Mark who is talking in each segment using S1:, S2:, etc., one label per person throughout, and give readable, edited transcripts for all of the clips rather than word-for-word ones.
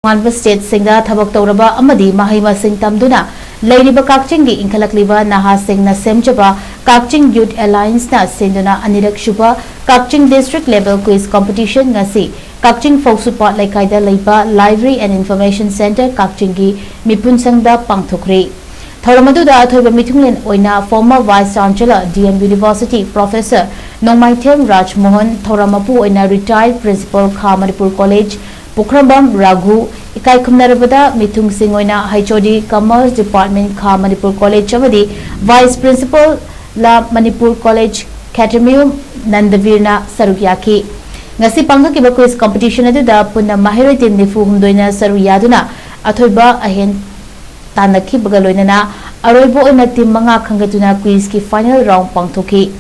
S1: Tongan State Singda Thabak Touraba Amadi Mahei Tamduna Leiriba Kakchinggi INKHATLAKLIBA NAHA SINGNA SEMJABA KAKCHING Youth Alliance na SINDUNA ANIRAKSUBA KAKCHING District Level Quiz Competition ngasi KAKCHING PHOUSUPAT LEIKAI LEIBA Library and Information Center KAKCHINGgi MIPUNSHANGDA PANGTHOKHRE Thoramaduda athoiba mitunglen oina former Vice Chancellor DM University Professor Nongmaithem Rajmohan Thoramapu oina retired Principal Kha Manipur College Pukhrambam Raghu Ikai Kumnarabada Mitung Singh oina HOD Commerce Department Kha Manipur College amadi Vice Principal La Manipur College Catamium Nandavirna Sarukyaki ngasi pangthokkiba quiz competition aduda punna mahiroi team nifu humdoina saru yaduna athoiba ahen Tanaki Bagaloina, Aroibo in a team Manga Kangatuna quiz ki final round Pangthoki.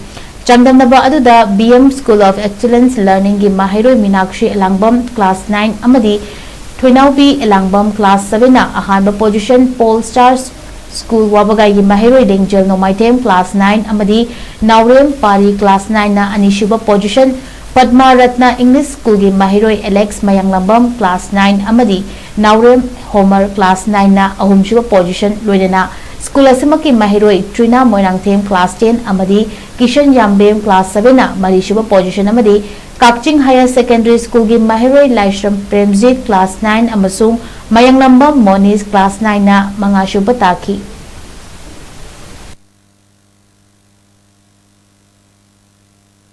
S1: Changdamnaba Aduda BM School of Excellence Learning in Mahiro Minakshi Elangbam Class 9 Amadi, Twinaubi Elangbam Class 7 Ahamba Position Pole Stars School Wabagai Mahiro Danger No Maitem Class 9 Amadi, Naurem Pari Class 9 Anishuba Position Padma Ratna English School gi Mahiroi Alex Mayanglambam Class 9 Amadi Naurem Homer Class 9 na ahumshuba position loinana School asamaki Mahiroi Trina Moinangthem Class 10 Amadi Kishan Yambem Class 7 na marishuba position Amadi KAKCHING Higher Secondary School gi Mahiroi Laishram Premjit Class 9 amasung Mayanglambam Moniz Class 9 na mangashuba taki